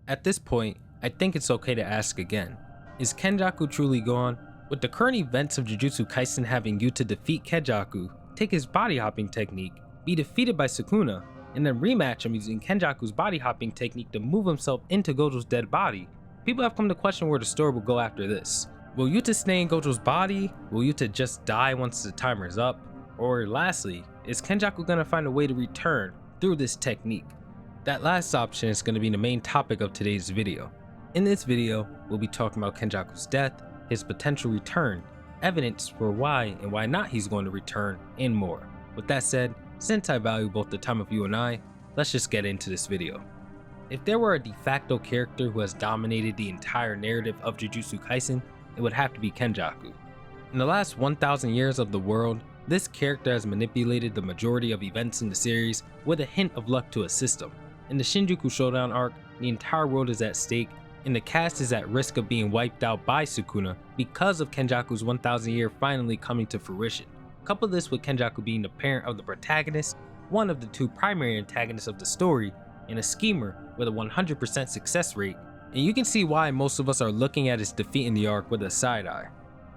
At this point, I think it's okay to ask again, is Kenjaku truly gone? With the current events of Jujutsu Kaisen having Yuta defeat Kenjaku, take his body hopping technique, be defeated by Sukuna, and then rematch him using Kenjaku's body hopping technique to move himself into Gojo's dead body, people have come to question where the story will go after this. Will Yuta stay in Gojo's body? Will Yuta just die once the timer is up? Or lastly, is Kenjaku gonna find a way to return through this technique? That last option is going to be the main topic of today's video. In this video, we'll be talking about Kenjaku's death, his potential return, evidence for why and why not he's going to return, and more. With that said, since I value both the time of you and I, let's just get into this video. If there were a de facto character who has dominated the entire narrative of Jujutsu Kaisen, it would have to be Kenjaku. In the last 1,000 years of the world, this character has manipulated the majority of events in the series with a hint of luck to assist him. In the Shinjuku Showdown arc, the entire world is at stake, and the cast is at risk of being wiped out by Sukuna because of Kenjaku's 1,000 year finally coming to fruition. Couple this with Kenjaku being the parent of the protagonist, one of the two primary antagonists of the story, and a schemer with a 100% success rate, and you can see why most of us are looking at his defeat in the arc with a side eye.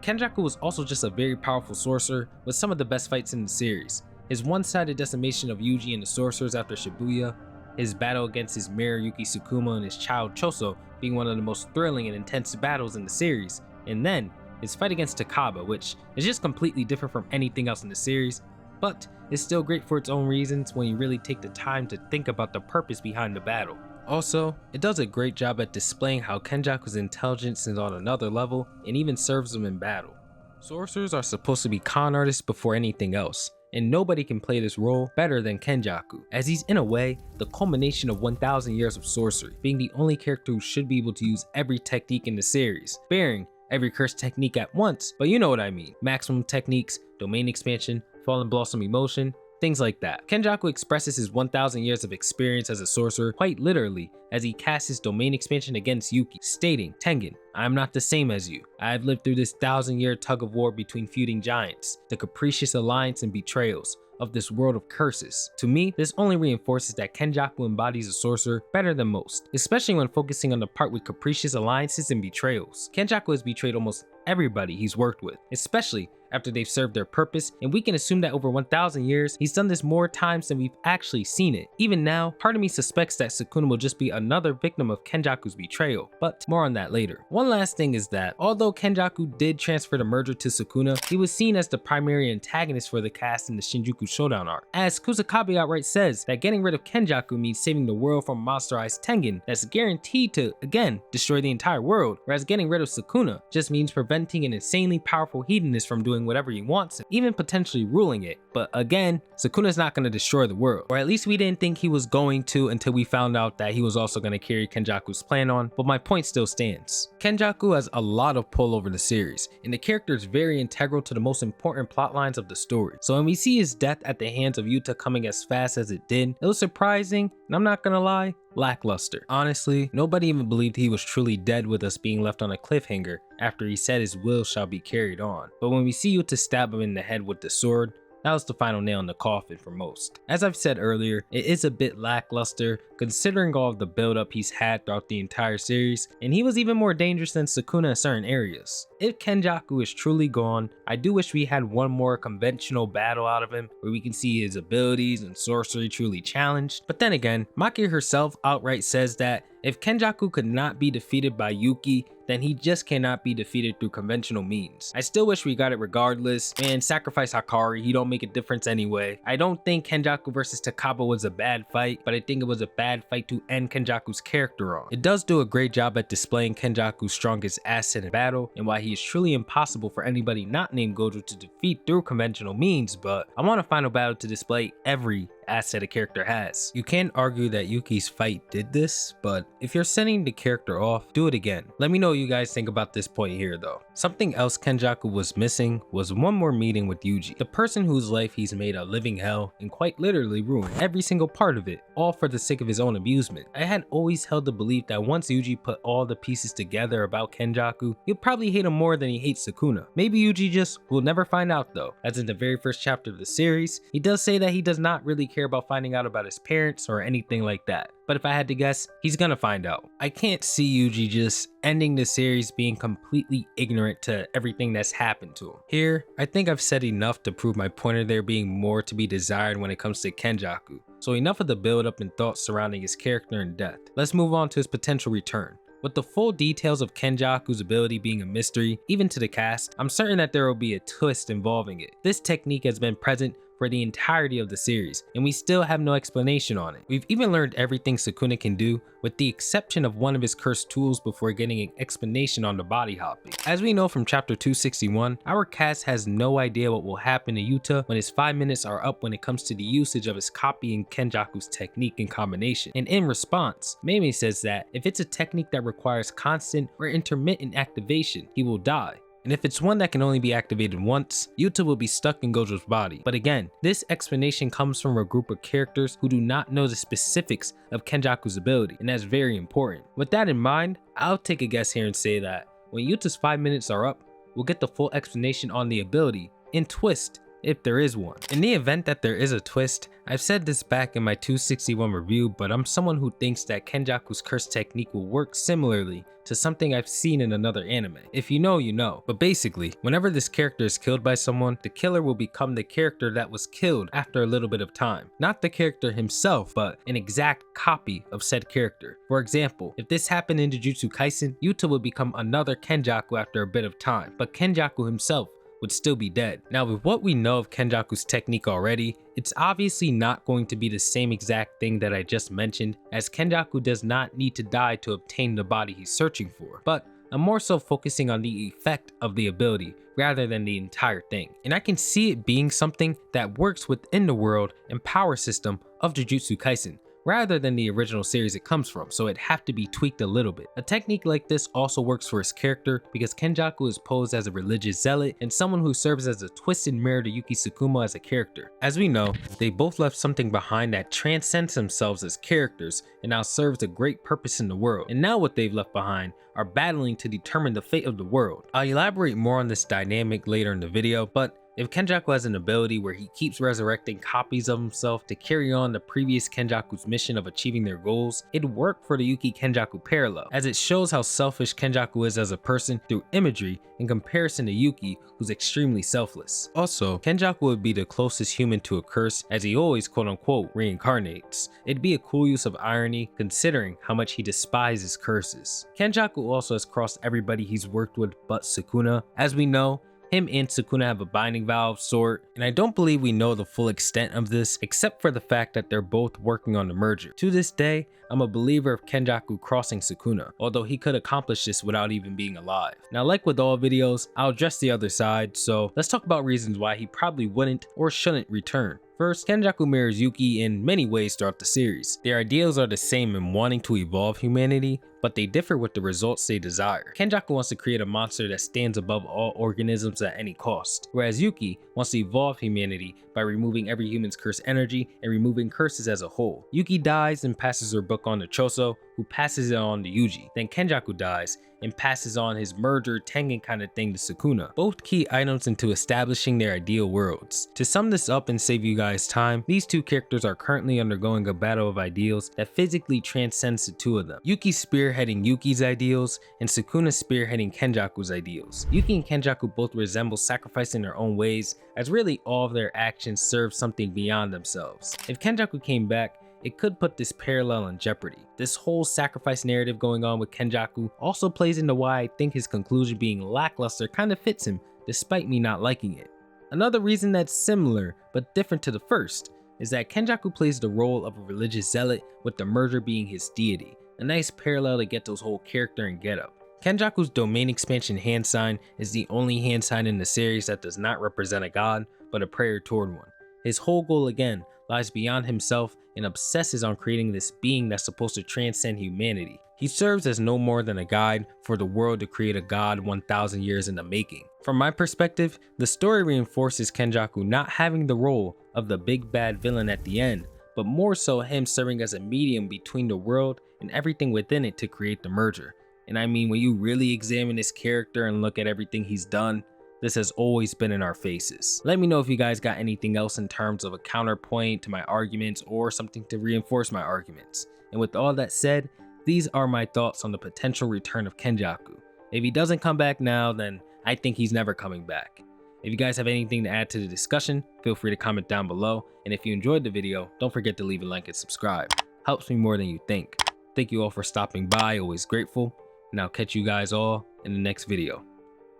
Kenjaku was also just a very powerful sorcerer with some of the best fights in the series. His one-sided decimation of Yuji and the sorcerers after Shibuya, his battle against his mirror Yuki Sukuma and his child Choso being one of the most thrilling and intense battles in the series, and then his fight against Takaba, which is just completely different from anything else in the series, but is still great for its own reasons when you really take the time to think about the purpose behind the battle. Also, it does a great job at displaying how Kenjaku's intelligence is on another level and even serves him in battle. Sorcerers are supposed to be con artists before anything else, and nobody can play this role better than Kenjaku, as he's in a way the culmination of 1,000 years of sorcery, being the only character who should be able to use every technique in the series, bearing every cursed technique at once, but you know what I mean. Maximum techniques, domain expansion, fallen blossom emotion, things like that. Kenjaku expresses his 1,000 years of experience as a sorcerer quite literally as he casts his domain expansion against Yuki, stating, "Tengen, I am not the same as you. I have lived through this 1,000-year tug of war between feuding giants, the capricious alliance and betrayals of this world of curses." To me, this only reinforces that Kenjaku embodies a sorcerer better than most, especially when focusing on the part with capricious alliances and betrayals. Kenjaku has betrayed almost everybody he's worked with, especially after they've served their purpose, and we can assume that over 1,000 years, he's done this more times than we've actually seen it. Even now, part of me suspects that Sukuna will just be another victim of Kenjaku's betrayal, but more on that later. One last thing is that, although Kenjaku did transfer the merger to Sukuna, he was seen as the primary antagonist for the cast in the Shinjuku Showdown arc, as Kusakabe outright says that getting rid of Kenjaku means saving the world from monsterized Tengen that's guaranteed to, again, destroy the entire world, whereas getting rid of Sukuna just means preventing an insanely powerful hedonist from doing whatever he wants, and even potentially ruling it. But again, Sukuna's not going to destroy the world, or at least we didn't think he was going to until we found out that he was also going to carry Kenjaku's plan on, but my point still stands. Kenjaku has a lot of pull over the series, and the character is very integral to the most important plot lines of the story. So when we see his death at the hands of Yuta coming as fast as it did, it was surprising, and I'm not gonna lie, lackluster. Honestly, nobody even believed he was truly dead with us being left on a cliffhanger after he said his will shall be carried on. But when we see Yuta stab him in the head with the sword, that was the final nail in the coffin for most. As I've said earlier, it is a bit lackluster considering all of the build-up he's had throughout the entire series, and he was even more dangerous than Sukuna in certain areas. If Kenjaku is truly gone, I do wish we had one more conventional battle out of him where we can see his abilities and sorcery truly challenged. But then again, Maki herself outright says that if Kenjaku could not be defeated by Yuki, then he just cannot be defeated through conventional means. I still wish we got it regardless, and sacrifice Hakari, he don't make a difference anyway. I don't think Kenjaku versus Takaba was a bad fight, but I think it was a bad fight to end Kenjaku's character on. It does do a great job at displaying Kenjaku's strongest asset in battle, and why he is truly impossible for anybody not named Gojo to defeat through conventional means, but I want a final battle to display every asset a character has. You can argue that Yuki's fight did this, but if you're sending the character off, do it again. Let me know what you guys think about this point here though. Something else Kenjaku was missing was one more meeting with Yuji, the person whose life he's made a living hell and quite literally ruined every single part of it, all for the sake of his own amusement. I had always held the belief that once Yuji put all the pieces together about Kenjaku, he'll probably hate him more than he hates Sukuna. Maybe Yuji just will never find out though, as in the very first chapter of the series, he does say that he does not really care about finding out about his parents or anything like that. But if I had to guess, he's gonna find out. I can't see Yuji just ending the series being completely ignorant to everything that's happened to him. Here, I think I've said enough to prove my point of there being more to be desired when it comes to Kenjaku. So enough of the build up and thoughts surrounding his character and death. Let's move on to his potential return. With the full details of Kenjaku's ability being a mystery, even to the cast, I'm certain that there will be a twist involving it. This technique has been present for the entirety of the series, and we still have no explanation on it. We've even learned everything Sukuna can do, with the exception of one of his cursed tools before getting an explanation on the body hopping. As we know from chapter 261, our cast has no idea what will happen to Yuta when his 5 minutes are up when it comes to the usage of his copying Kenjaku's technique and combination. And in response, Meme says that if it's a technique that requires constant or intermittent activation, he will die. And if it's one that can only be activated once, Yuta will be stuck in Gojo's body. But again, this explanation comes from a group of characters who do not know the specifics of Kenjaku's ability, and that's very important. With that in mind, I'll take a guess here and say that when Yuta's 5 minutes are up, we'll get the full explanation on the ability and twist, if there is one. In the event that there is a twist, I've said this back in my 261 review, but I'm someone who thinks that Kenjaku's curse technique will work similarly to something I've seen in another anime. If you know, you know. But basically, whenever this character is killed by someone, the killer will become the character that was killed after a little bit of time. Not the character himself, but an exact copy of said character. For example, if this happened in Jujutsu Kaisen, Yuta would become another Kenjaku after a bit of time, but Kenjaku himself would still be dead. Now, with what we know of Kenjaku's technique already, it's obviously not going to be the same exact thing that I just mentioned, as Kenjaku does not need to die to obtain the body he's searching for, but I'm more so focusing on the effect of the ability rather than the entire thing. And I can see it being something that works within the world and power system of Jujutsu Kaisen, rather than the original series it comes from, so it'd have to be tweaked a little bit. A technique like this also works for his character because Kenjaku is posed as a religious zealot and someone who serves as a twisted mirror to Yuki Sukuna as a character. As we know, they both left something behind that transcends themselves as characters and now serves a great purpose in the world. And now what they've left behind are battling to determine the fate of the world. I'll elaborate more on this dynamic later in the video, but if Kenjaku has an ability where he keeps resurrecting copies of himself to carry on the previous Kenjaku's mission of achieving their goals, it'd work for the Yuki Kenjaku parallel, as it shows how selfish Kenjaku is as a person through imagery in comparison to Yuki, who's extremely selfless. Also, Kenjaku would be the closest human to a curse, as he always quote-unquote reincarnates. It'd be a cool use of irony considering how much he despises curses. Kenjaku also has crossed everybody he's worked with but Sukuna. As we know, him and Sukuna have a binding vow of sort, and I don't believe we know the full extent of this except for the fact that they're both working on the merger. To this day, I'm a believer of Kenjaku crossing Sukuna, although he could accomplish this without even being alive. Now, like with all videos, I'll address the other side, so let's talk about reasons why he probably wouldn't or shouldn't return. First, Kenjaku mirrors Yuki in many ways throughout the series. Their ideals are the same in wanting to evolve humanity, but they differ with the results they desire. Kenjaku wants to create a monster that stands above all organisms at any cost, whereas Yuki wants to evolve humanity by removing every human's cursed energy and removing curses as a whole. Yuki dies and passes her book on to Choso, who passes it on to Yuji. Then Kenjaku dies and passes on his merger Tengen kind of thing to Sukuna, both key items into establishing their ideal worlds. To sum this up and save you guys time, these two characters are currently undergoing a battle of ideals that physically transcends the two of them. Yuki spearheading Yuki's ideals and Sukuna spearheading Kenjaku's ideals. Yuki and Kenjaku both resemble sacrifice in their own ways, as really all of their actions serve something beyond themselves. If Kenjaku came back, it could put this parallel in jeopardy. This whole sacrifice narrative going on with Kenjaku also plays into why I think his conclusion being lackluster kind of fits him, despite me not liking it. Another reason that's similar, but different to the first, is that Kenjaku plays the role of a religious zealot with the merger being his deity, a nice parallel to Geto's whole character and getup. Kenjaku's domain expansion hand sign is the only hand sign in the series that does not represent a god, but a prayer toward one. His whole goal again lies beyond himself and obsesses on creating this being that's supposed to transcend humanity. He serves as no more than a guide for the world to create a god 1,000 years in the making. From my perspective, the story reinforces Kenjaku not having the role of the big bad villain at the end, but more so him serving as a medium between the world and everything within it to create the merger. And I mean, when you really examine his character and look at everything he's done, this has always been in our faces. Let me know if you guys got anything else in terms of a counterpoint to my arguments or something to reinforce my arguments. And with all that said, these are my thoughts on the potential return of Kenjaku. If he doesn't come back now, then I think he's never coming back. If you guys have anything to add to the discussion, feel free to comment down below. And if you enjoyed the video, don't forget to leave a like and subscribe. Helps me more than you think. Thank you all for stopping by, always grateful. And I'll catch you guys all in the next video.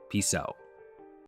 Peace out.